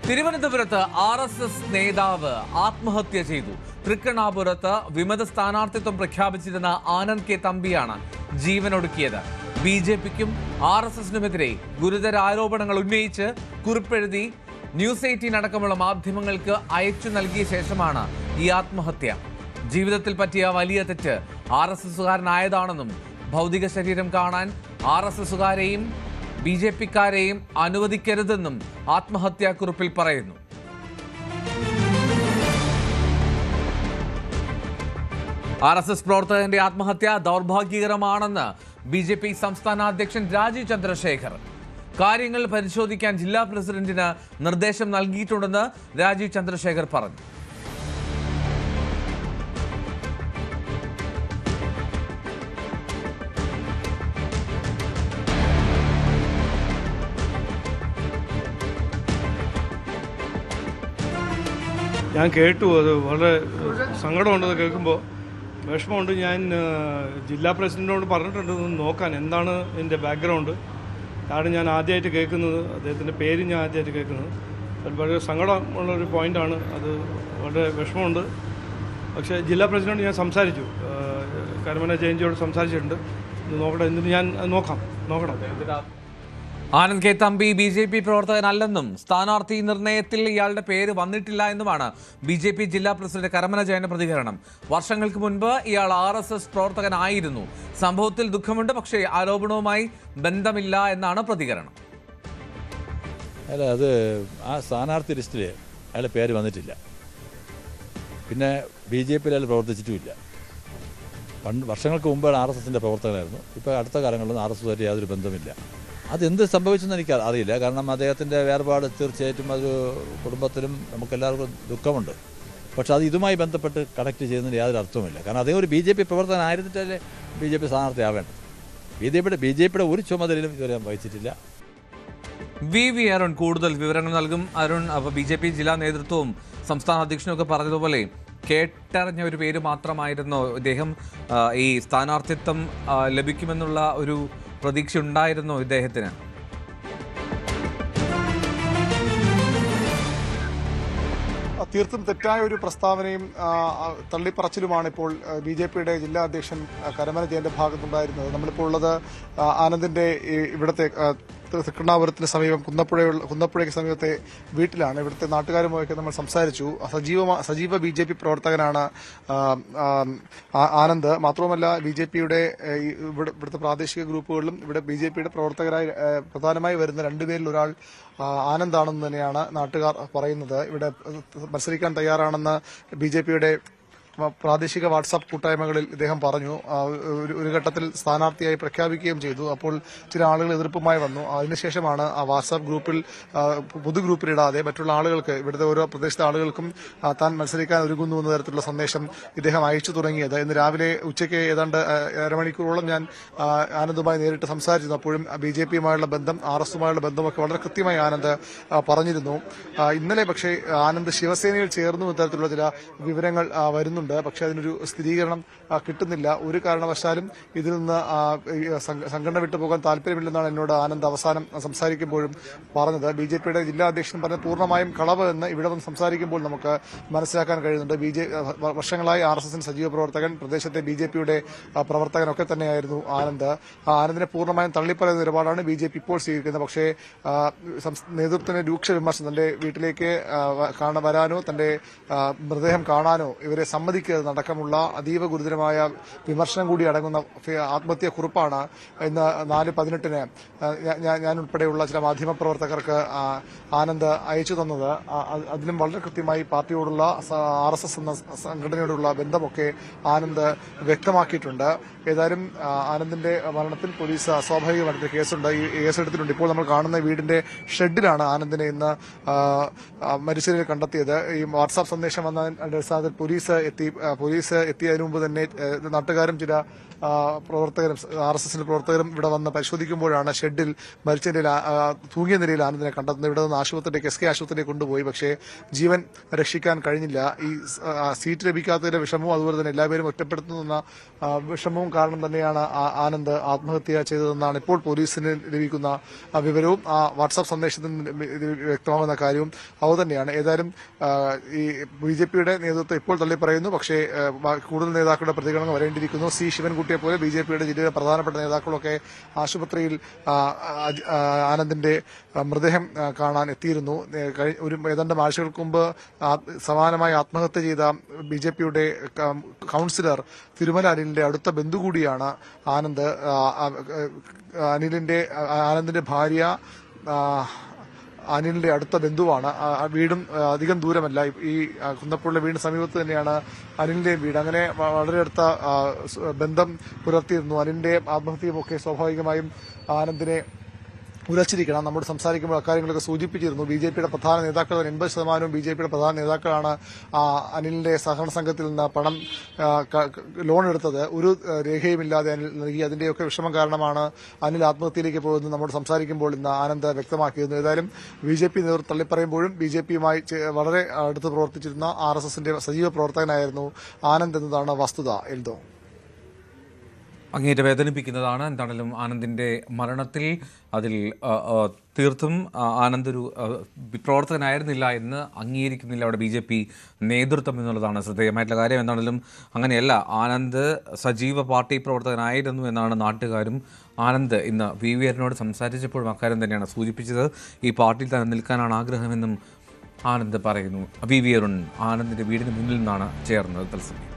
തിരുവനന്തപുരത്ത് RSS നേതാവ് ആത്മഹത്യ ചെയ്തു. തൃക്കണ്ണാപുരത്ത് വിമത സ്ഥാനാർത്ഥിത്വം പ്രഖ്യാപിച്ചിരുന്ന ആനന്ദ് കെ തമ്പിയാണ് ജീവനൊടുക്കിയത്. BJPക്കും RSSനുമെതിരെ ഗുരുതര ആരോപണങ്ങൾ ഉന്നയിച്ച് കുറിപ്പെഴുതി ന്യൂസ് 18 അടക്കമുള്ള മാധ്യമങ്ങൾക്ക് അയച്ചു നൽകിയ ശേഷമാണ് ഈ ആത്മഹത്യ. ജീവിതത്തിൽ പറ്റിയ വലിയ തെറ്റ് RSSകാരനായതാണെന്നും ഭൗതിക ശരീരം കാണാൻ RSSകാരെയും BJPക്കാരെയും അനുവദിക്കരുതെന്നും ആത്മഹത്യാക്കുറിപ്പിൽ പറയുന്നു. RSS പ്രവർത്തകന്റെ ആത്മഹത്യ ദൗർഭാഗ്യകരമാണെന്ന് BJP സംസ്ഥാന അധ്യക്ഷൻ രാജീവ് ചന്ദ്രശേഖർ. കാര്യങ്ങൾ പരിശോധിക്കാൻ ജില്ലാ പ്രസിഡന്റിന് നിർദ്ദേശം നൽകിയിട്ടുണ്ടെന്ന് രാജീവ് ചന്ദ്രശേഖർ പറഞ്ഞു. ഞാൻ കേട്ടു, അത് വളരെ സങ്കടമുണ്ടെന്ന് കേൾക്കുമ്പോൾ വിഷമമുണ്ട്. ഞാൻ ജില്ലാ പ്രസിഡന്റിനോട് പറഞ്ഞിട്ടുണ്ട് നോക്കാൻ എന്താണ് ഇതിൻ്റെ ബാക്ക്ഗ്രൗണ്ട്. അതാണ് ഞാൻ ആദ്യമായിട്ട് കേൾക്കുന്നത്, അദ്ദേഹത്തിൻ്റെ പേര് ഞാൻ ആദ്യമായിട്ട് കേൾക്കുന്നത്. അത് വളരെ സങ്കടമുള്ളൊരു പോയിൻ്റാണ്, അത് വളരെ വിഷമമുണ്ട്. പക്ഷേ ജില്ലാ പ്രസിഡന്റ് ഞാൻ സംസാരിച്ചു, കരമന ജയന്തിയോട് സംസാരിച്ചിട്ടുണ്ട്. നോക്കട്ടെ, എന്നിട്ട് ഞാൻ നോക്കണം. ആനന്ദ് കെ തമ്പി BJP പ്രവർത്തകനല്ലെന്നും സ്ഥാനാർത്ഥി നിർണയത്തിൽ ഇയാളുടെ പേര് വന്നിട്ടില്ല എന്നുമാണ് BJP ജില്ലാ പ്രസിഡന്റ് കരമന ജയന്റെ പ്രതികരണം. വർഷങ്ങൾക്ക് മുൻപ് ഇയാൾ RSS പ്രവർത്തകനായിരുന്നു. സംഭവത്തിൽ ദുഃഖമുണ്ട്, പക്ഷേ ആരോപണവുമായി ബന്ധമില്ല എന്നാണ് പ്രതികരണം. അല്ല, അത് ആ സ്ഥാനാർത്ഥി ലിസ്റ്റിൽ അയാളുടെ പേര് വന്നിട്ടില്ല. പിന്നെ BJPയിൽ അയാൾ പ്രവർത്തിച്ചിട്ടുമില്ല. വർഷങ്ങൾക്ക് മുമ്പാണ് RSSന്റെ പ്രവർത്തകനായിരുന്നു. ഇപ്പോൾ അടുത്ത കാലങ്ങളിലൊന്നും RSSുമായിട്ട് യാതൊരു ബന്ധമില്ല. അതെന്ത് സംഭവിച്ചെന്ന് എനിക്ക് അറിയില്ല. കാരണം അദ്ദേഹത്തിൻ്റെ വേർപാട് തീർച്ചയായിട്ടും അത് കുടുംബത്തിലും നമുക്കെല്ലാവർക്കും ദുഃഖമുണ്ട്. പക്ഷെ അത് ഇതുമായി ബന്ധപ്പെട്ട് കണക്ട് ചെയ്യുന്നതിന് യാതൊരു അർത്ഥവുമില്ല. കാരണം അദ്ദേഹം ഒരു BJP പ്രവർത്തകനായിരുന്നിട്ടല്ലേ BJP സ്ഥാനാർത്ഥിയാവേണ്ടത്. BJPയുടെ ഒരു ചുമതലയിലും ഇതുവരെ വഹിച്ചിട്ടില്ല. VV അരുൺ കൂടുതൽ വിവരങ്ങൾ നൽകും. അരുൺ, അപ്പോൾ BJP ജില്ലാ നേതൃത്വവും സംസ്ഥാന അധ്യക്ഷനുമൊക്കെ പറഞ്ഞതുപോലെ കേട്ടറിഞ്ഞ ഒരു പേര് മാത്രമായിരുന്നു ഇദ്ദേഹം. ഈ സ്ഥാനാർത്ഥിത്വം ലഭിക്കുമെന്നുള്ള ഒരു പ്രതീക്ഷ ഉണ്ടായിരുന്നു ഇദ്ദേഹത്തിന്? തീർത്തും തെറ്റായ ഒരു പ്രസ്താവനയും തള്ളിപ്പറച്ചിലുമാണ് ഇപ്പോൾ BJPയുടെ ജില്ലാ അധ്യക്ഷൻ കരമന ജയന്റെ ഭാഗത്തുണ്ടായിരുന്നത്. നമ്മളിപ്പോൾ ഉള്ളത് ആനന്ദിന്റെ ഇവിടുത്തെ തൃക്കണ്ണാപുരത്തിന് സമീപം കുന്നപ്പുഴയ്ക്ക് സമീപത്തെ വീട്ടിലാണ്. ഇവിടുത്തെ നാട്ടുകാരുമായൊക്കെ നമ്മൾ സംസാരിച്ചു. സജീവ BJP പ്രവർത്തകനാണ് ആനന്ദ്. മാത്രവുമല്ല BJPയുടെ ഇവിടുത്തെ പ്രാദേശിക ഗ്രൂപ്പുകളിലും ഇവിടെ BJPയുടെ പ്രവർത്തകരായി പ്രധാനമായി വരുന്ന രണ്ടുപേരിൽ ഒരാൾ ആനന്ദാണെന്ന് തന്നെയാണ് നാട്ടുകാർ പറയുന്നത്. ഇവിടെ മത്സരിക്കാൻ തയ്യാറാണെന്ന് BJPയുടെ പ്രാദേശിക വാട്സാപ്പ് കൂട്ടായ്മകളിൽ ഇദ്ദേഹം പറഞ്ഞു. ഒരു ഘട്ടത്തിൽ സ്ഥാനാർത്ഥിയായി പ്രഖ്യാപിക്കുകയും ചെയ്തു. അപ്പോൾ ചില ആളുകൾ എതിർപ്പുമായി വന്നു. അതിനുശേഷമാണ് ആ വാട്സാപ്പ് ഗ്രൂപ്പിൽ പൊതുഗ്രൂപ്പിലിടാതെ മറ്റുള്ള ആളുകൾക്ക്, ഇവിടുത്തെ ഓരോ പ്രദേശത്തെ ആളുകൾക്കും താൻ മത്സരിക്കാൻ ഒരുങ്ങുന്നു എന്ന തരത്തിലുള്ള സന്ദേശം ഇദ്ദേഹം അയച്ചു തുടങ്ങിയത്. ഇന്ന് രാവിലെ ഉച്ചയ്ക്ക് ഏതാണ്ട് അരമണിക്കൂറോളം ഞാൻ ആനന്ദുമായി നേരിട്ട് സംസാരിച്ചിരുന്നു. അപ്പോഴും BJPയുമായുള്ള ബന്ധം, RSSുമായുള്ള ബന്ധമൊക്കെ വളരെ കൃത്യമായി ആനന്ദ് പറഞ്ഞിരുന്നു. ഇന്നലെ പക്ഷേ ആനന്ദ് ശിവസേനയിൽ ചേർന്നു എന്ന തരത്തിലുള്ള ചില വിവരങ്ങൾ വരുന്നുണ്ട്. പക്ഷെ അതിനൊരു സ്ഥിരീകരണം കിട്ടുന്നില്ല. ഒരു കാരണവശാലും ഇതിൽ നിന്ന് സംഘടന വിട്ടുപോകാൻ താല്പര്യമില്ലെന്നാണ് എന്നോട് ആനന്ദ് അവസാനം സംസാരിക്കുമ്പോഴും പറഞ്ഞത്. BJPയുടെ ജില്ലാ അധ്യക്ഷൻ പറഞ്ഞ പൂർണ്ണമായും കളവ് എന്ന് ഇവിടെ വന്ന് സംസാരിക്കുമ്പോൾ നമുക്ക് മനസ്സിലാക്കാൻ കഴിയുന്നുണ്ട്. വർഷങ്ങളായി RSSന് സജീവ പ്രവർത്തകൻ, പ്രദേശത്തെ BJPയുടെ പ്രവർത്തകനൊക്കെ തന്നെയായിരുന്നു ആനന്ദ്. ആനന്ദിനെ പൂർണ്ണമായും തള്ളിപ്പറയുന്ന നിലപാടാണ് BJP ഇപ്പോൾ സ്വീകരിക്കുന്നത്. പക്ഷേ നേതൃത്വത്തിന് രൂക്ഷ വിമർശനം, തന്റെ വീട്ടിലേക്ക് വരാനോ തന്റെ മൃതദേഹം കാണാനോ ഇവരെ സമ്മതിക്കുന്നതടക്കമുള്ള അതീവ ഗുരുതരമായ വിമർശനം കൂടി അടങ്ങുന്ന ആത്മഹത്യാ കുറിപ്പാണ് ഇന്ന് 4/18 ഞാൻ ഉൾപ്പെടെയുള്ള ചില മാധ്യമപ്രവർത്തകർക്ക് ആനന്ദ് അയച്ചു തന്നത്. അതിലും വളരെ കൃത്യമായി പാർട്ടിയോടുള്ള RSS എന്ന സംഘടനയോടുള്ള ബന്ധമൊക്കെ ആനന്ദ് വ്യക്തമാക്കിയിട്ടുണ്ട്. ഏതായാലും ആനന്ദിന്റെ മരണത്തിൽ പോലീസ് സ്വാഭാവികമായിട്ട് കേസുണ്ട്, കേസെടുത്തിട്ടുണ്ട്. ഇപ്പോൾ നമ്മൾ കാണുന്ന വീടിന്റെ ഷെഡിലാണ് ആനന്ദിനെ ഇന്ന് മരിച്ച നിലയിൽ കണ്ടെത്തിയത്. ഈ വാട്സാപ്പ് സന്ദേശം വന്ന അടിസ്ഥാനത്തിൽ പോലീസ് എത്തിയതിനു മുമ്പ് തന്നെ നാട്ടുകാരും ചില പ്രവർത്തകരും RSSന്റെ പ്രവർത്തകരും ഇവിടെ വന്ന് പരിശോധിക്കുമ്പോഴാണ് ഷെഡിൽ മരിച്ച നിലയിൽ തൂങ്ങിയ നിലയിൽ ആനന്ദിനെ കണ്ടെത്തുന്നത്. ഇവിടെ നിന്ന് ആശുപത്രിയിലേക്ക് SK ആശുപത്രിയിലേക്ക് കൊണ്ടുപോയി. പക്ഷേ ജീവൻ രക്ഷിക്കാൻ കഴിഞ്ഞില്ല. ഈ സീറ്റ് ലഭിക്കാത്തതിന്റെ വിഷമവും അതുപോലെ തന്നെ എല്ലാവരും ഒറ്റപ്പെടുത്തുന്ന വിഷമവും കാരണം തന്നെയാണ് ആനന്ദ് ആത്മഹത്യ ചെയ്തതെന്നാണ് ഇപ്പോൾ പോലീസിന് ലഭിക്കുന്ന വിവരവും വാട്സാപ്പ് സന്ദേശത്തിൽ വ്യക്തമാകുന്ന കാര്യവും അതുതന്നെയാണ്. ഏതായാലും ഈ BJPയുടെ നേതൃത്വം ഇപ്പോൾ തള്ളി പറയുന്നു. പക്ഷേ കൂടുതൽ നേതാക്കളുടെ പ്രതികരണം വരേണ്ടിയിരിക്കുന്നു. ശിവൻകുട്ടിയെ പോലെ BJPയുടെ ജില്ലയിലെ പ്രധാനപ്പെട്ട നേതാക്കളൊക്കെ ആശുപത്രിയിൽ ആനന്ദിന്റെ മൃതദേഹം കാണാൻ എത്തിയിരുന്നു. ഏതാണ്ട് ആഴ്ചകൾക്ക് മുമ്പ് സമാനമായി ആത്മഹത്യ ചെയ്ത BJPയുടെ കൌൺസിലർ തിരുമല അനിലിന്റെ അടുത്ത ബന്ധു കൂടിയാണ് ആനന്ദ്. ആനന്ദിന്റെ ഭാര്യ അനിലിന്റെ അടുത്ത ബന്ധുവാണ്. വീടും അധികം ദൂരമല്ല. ഈ കുന്നപ്പുഴയിലെ വീടിന് സമീപത്ത് തന്നെയാണ് അനിലിന്റെയും വീട്. അങ്ങനെ വളരെ അടുത്ത ബന്ധം പുലർത്തിയിരുന്നു. അനിലിന്റെ ആത്മഹത്യയുമൊക്കെ സ്വാഭാവികമായും ആനന്ദിനെ ഉലച്ചിരിക്കണം. നമ്മോട് സംസാരിക്കുമ്പോൾ അക്കാര്യങ്ങളൊക്കെ സൂചിപ്പിച്ചിരുന്നു. BJPയുടെ പ്രധാന നേതാക്കൾ 80% BJPയുടെ പ്രധാന നേതാക്കളാണ് അനിലിന്റെ സഹകരണ സംഘത്തിൽ നിന്ന് പണം ലോൺ എടുത്തത്. ഒരു രേഖയുമില്ലാതെ അനിൽ നൽകി. അതിന്റെയൊക്കെ വിഷമം കാരണമാണ് അനിൽ ആത്മഹത്യയിലേക്ക് പോകുന്നത് നമ്മോട് സംസാരിക്കുമ്പോൾ ഇന്ന് ആനന്ദ് വ്യക്തമാക്കിയിരുന്നു. ഏതായാലും BJP നേതൃത്വം തള്ളിപ്പറയുമ്പോഴും BJPയുമായി വളരെ അടുത്ത് പ്രവർത്തിച്ചിരുന്ന RSSന്റെ സജീവ പ്രവർത്തകനായിരുന്നു ആനന്ദ് എന്നതാണ് വസ്തുത. എൽദോ, അങ്ങേറ്റ വേദനിപ്പിക്കുന്നതാണ്. എന്താണെങ്കിലും ആനന്ദിന്റെ മരണത്തിൽ അതിൽ തീർത്തും ആനന്ദ് ഒരു പ്രവർത്തകനായിരുന്നില്ല എന്ന് അംഗീകരിക്കുന്നില്ല അവിടെ BJP നേതൃത്വം എന്നുള്ളതാണ് ശ്രദ്ധേയമായിട്ടുള്ള കാര്യം. എന്താണെങ്കിലും അങ്ങനെയല്ല, ആനന്ദ് സജീവ പാർട്ടി പ്രവർത്തകനായിരുന്നു എന്നാണ് നാട്ടുകാരും ആനന്ദ് ഇന്ന് VVRനോട് സംസാരിച്ചപ്പോഴും അക്കാര്യം തന്നെയാണ് സൂചിപ്പിച്ചത്. ഈ പാർട്ടിയിൽ തന്നെ നിൽക്കാനാണ് ആഗ്രഹമെന്നും ആനന്ദ് പറയുന്നു. VVR ആനന്ദിന്റെ വീടിന് മുന്നിൽ നിന്നാണ് ചേർന്നത്. തത്സമയം